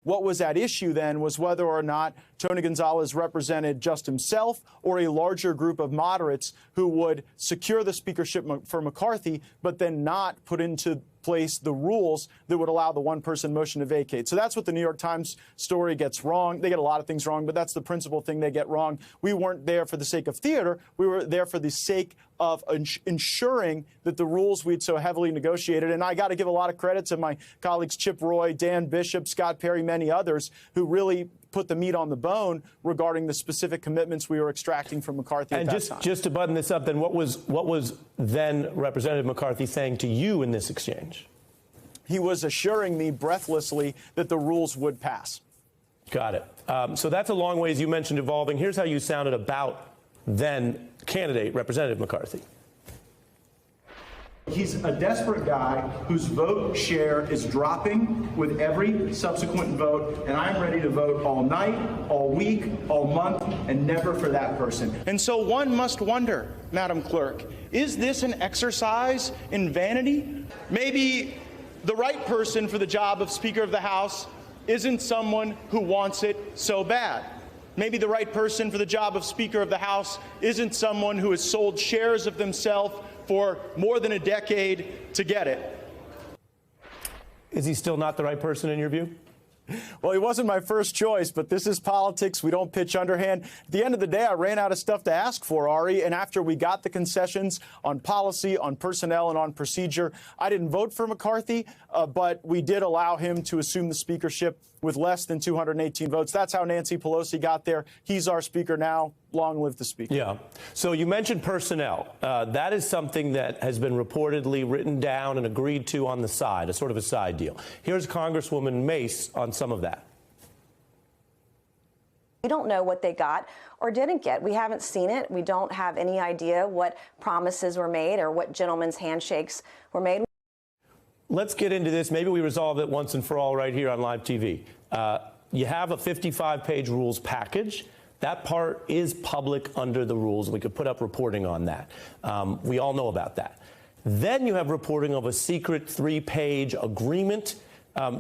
what was at issue then was whether or not Tony Gonzalez represented just himself or a larger group of moderates who would secure the speakership for McCarthy, but then not put into place the rules that would allow the one-person motion to vacate. So that's what the New York Times story gets wrong. They get a lot of things wrong, but that's the principal thing they get wrong. We weren't there for the sake of theater. We were there for the sake of ensuring that the rules we'd so heavily negotiated. And I got to give a lot of credit to my colleagues Chip Roy, Dan Bishop, Scott Perry, many others who really put the meat on the bone regarding the specific commitments we were extracting from McCarthy at that time. Just to button this up, then, what was then Representative McCarthy saying to you in this exchange? He was assuring me breathlessly that the rules would pass. Got it. So that's a long ways. You mentioned evolving. Here's how you sounded about then candidate Representative McCarthy. He's a desperate guy whose vote share is dropping with every subsequent vote, and I'm ready to vote all night, all week, all month, and never for that person. And so one must wonder, Madam Clerk, is this an exercise in vanity? Maybe the right person for the job of Speaker of the House isn't someone who wants it so bad. Maybe the right person for the job of Speaker of the House isn't someone who has sold shares of themselves for more than a decade to get it. Is he still not the right person in your view? Well, he wasn't my first choice, but this is politics. We don't pitch underhand. At the end of the day, I ran out of stuff to ask for, Ari, and after we got the concessions on policy, on personnel, and on procedure, I didn't vote for McCarthy, but we did allow him to assume the speakership with less than 218 votes. That's how Nancy Pelosi got there. He's our speaker now. Long live the speaker. Yeah. So you mentioned personnel. That is something that has been reportedly written down and agreed to on the side, a sort of a side deal. Here's Congresswoman Mace on some of that. We don't know what they got or didn't get. We haven't seen it. We don't have any idea what promises were made or what gentlemen's handshakes were made. Let's get into this. Maybe we resolve it once and for all right here on live TV. You have a 55-page rules package. That part is public under the rules. We could put up reporting on that. We all know about that. Then you have reporting of a secret 3-page agreement.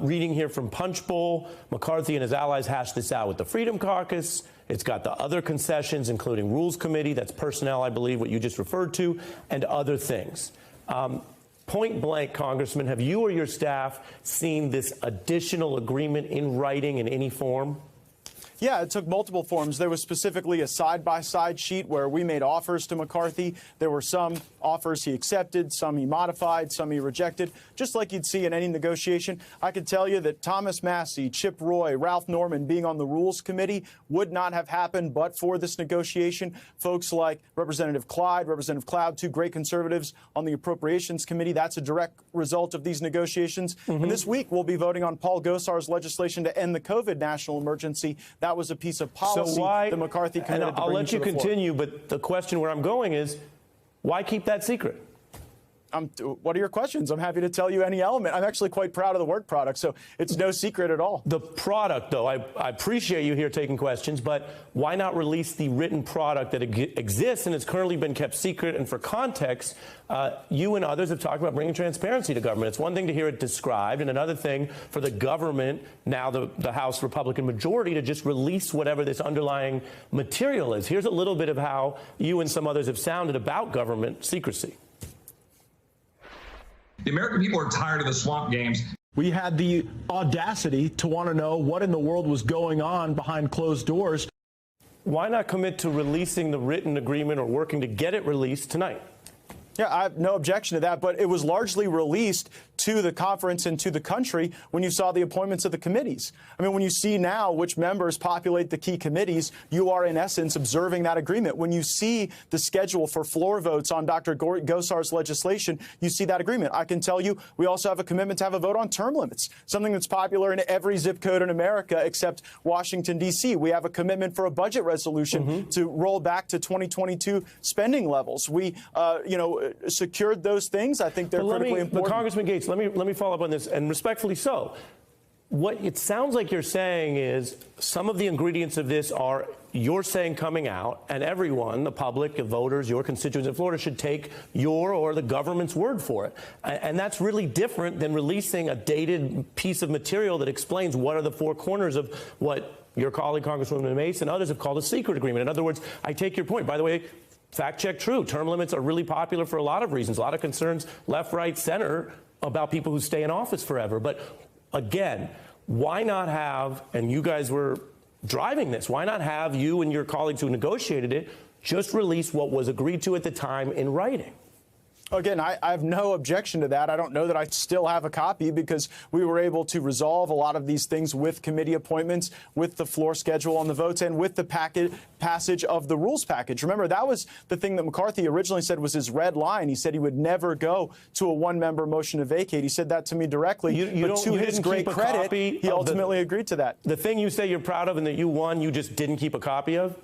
Reading here from Punchbowl, McCarthy and his allies hashed this out with the Freedom Caucus. It's got the other concessions, including Rules Committee, that's personnel, I believe, what you just referred to, and other things. Point blank, Congressman, have you or your staff seen this additional agreement in writing in any form? Yeah, it took multiple forms. There was specifically a side-by-side sheet where we made offers to McCarthy. There were some offers he accepted, some he modified, some he rejected, just like you'd see in any negotiation. I can tell you that Thomas Massie, Chip Roy, Ralph Norman being on the Rules Committee would not have happened but for this negotiation. Folks like Representative Clyde, Representative Cloud, two great conservatives on the Appropriations Committee. That's a direct result of these negotiations. And this week, we'll be voting on Paul Gosar's legislation to end the COVID national emergency. That was a piece of policy that McCarthy committed to bring to the floor. I'll let you continue, but the question where I'm going is, why keep that secret? What are your questions? I'm happy to tell you any element. I'm actually quite proud of the work product, so it's no secret at all. The product, though, I appreciate you here taking questions, but why not release the written product that exists and has currently been kept secret? And for context, you and others have talked about bringing transparency to government. It's one thing to hear it described, and another thing for the government, now the House Republican majority, to just release whatever this underlying material is. Here's a little bit of how you and some others have sounded about government secrecy. The American people are tired of the swamp games. We had the audacity to want to know what in the world was going on behind closed doors. Why not commit to releasing the written agreement or working to get it released tonight? Yeah, I have no objection to that, but it was largely released to the conference and to the country when you saw the appointments of the committees. I mean, when you see now which members populate the key committees, you are, in essence, observing that agreement. When you see the schedule for floor votes on Dr. Gosar's legislation, you see that agreement. I can tell you we also have a commitment to have a vote on term limits, something that's popular in every zip code in America except Washington, D.C. We have a commitment for a budget resolution to roll back to 2022 spending levels. We, secured those things. I think they're critically important. But Congressman Gates, let me follow up on this, and respectfully so. what it sounds like you're saying is some of the ingredients of this are you're saying coming out, and everyone, the public, the voters, your constituents in Florida should take your or the government's word for it. And that's really different than releasing a dated piece of material that explains what are the four corners of what your colleague, Congresswoman Mace, and others have called a secret agreement. In other words, I take your point. By the way, fact check true. Term limits are really popular for a lot of reasons, a lot of concerns, left, right, center, about people who stay in office forever. But again, why not have, and you guys were driving this, why not have you and your colleagues who negotiated it just release what was agreed to at the time in writing? Again, I have no objection to that. I don't know that I still have a copy because we were able to resolve a lot of these things with committee appointments, with the floor schedule on the votes, and with the passage of the rules package. Remember, that was the thing that McCarthy originally said was his red line. He said he would never go to a one-member motion to vacate. He said that to me directly. But to his great credit, he ultimately agreed to that. The thing you say you're proud of and that you won, you just didn't keep a copy of?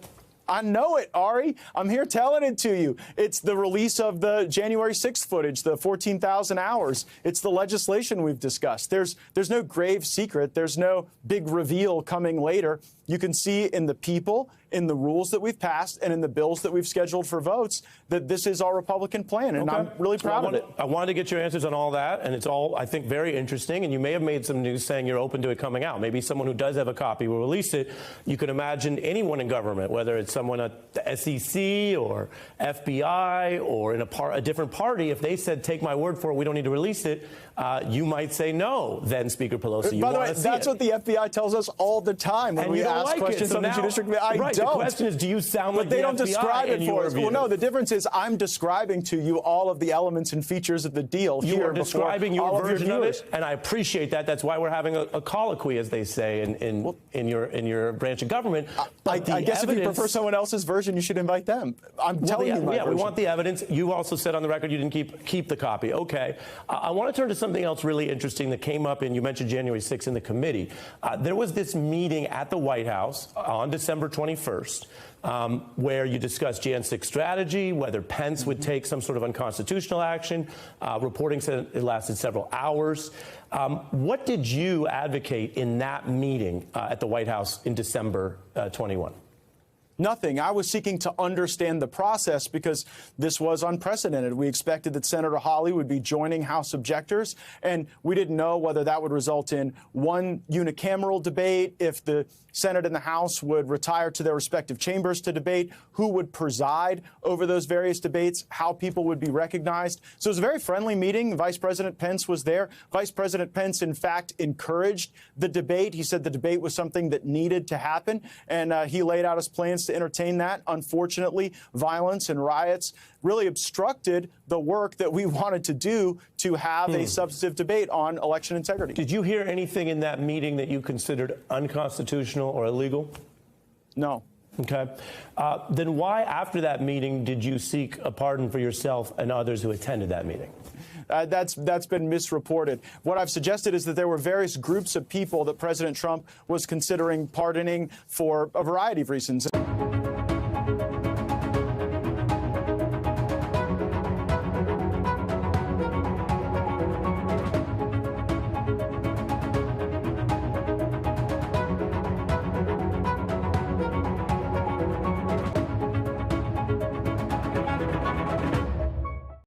I know it, Ari. I'm here telling it to you. It's the release of the January 6th footage, the 14,000 hours. It's the legislation we've discussed. There's no grave secret. There's no big reveal coming later. You can see in the people, in the rules that we've passed, and in the bills that we've scheduled for votes that this is our Republican plan, and I'm really proud of it. I wanted to get your answers on all that, and it's all, I think, very interesting, and you may have made some news saying you're open to it coming out. Maybe someone who does have a copy will release it. You can imagine anyone in government, whether it's someone at the SEC or FBI or in a different party, if they said, take my word for it, we don't need to release it, you might say no, then Speaker Pelosi. By the way, that's what the FBI tells us all the time when we ask questions on the Judiciary Committee. I don't. The question is, do you sound like the FBI? But they don't describe it for us. Well, no, the difference is I'm describing to you all of the elements and features of the deal you here. Are describing your version of it, and I appreciate that. That's why we're having a colloquy, as they say, in your branch of government. But I guess if you prefer someone else's version, you should invite them. I'm telling you my version. We want the evidence. You also said on the record you didn't keep the copy. Okay. I want to turn to something else really interesting that came up, and you mentioned January 6th in the committee. There was this meeting at the White House on December 21st where you discussed Jan 6 strategy, whether Pence would take some sort of unconstitutional action. Reporting said it lasted several hours. What did you advocate in that meeting at the White House in December 21? Nothing. I was seeking to understand the process because this was unprecedented. We expected that Senator Hawley would be joining House objectors, and we didn't know whether that would result in one unicameral debate, if the Senate and the House would retire to their respective chambers to debate, who would preside over those various debates, how people would be recognized. So it was a very friendly meeting. Vice President Pence was there. Vice President Pence, in fact, encouraged the debate. He said the debate was something that needed to happen, and he laid out his plans to entertain that. Unfortunately, violence and riots really obstructed the work that we wanted to do to have a substantive debate on election integrity. Did you hear anything in that meeting that you considered unconstitutional or illegal? No. Okay. Then why, after that meeting, did you seek a pardon for yourself and others who attended that meeting? That's been misreported. What I've suggested is that there were various groups of people that President Trump was considering pardoning for a variety of reasons.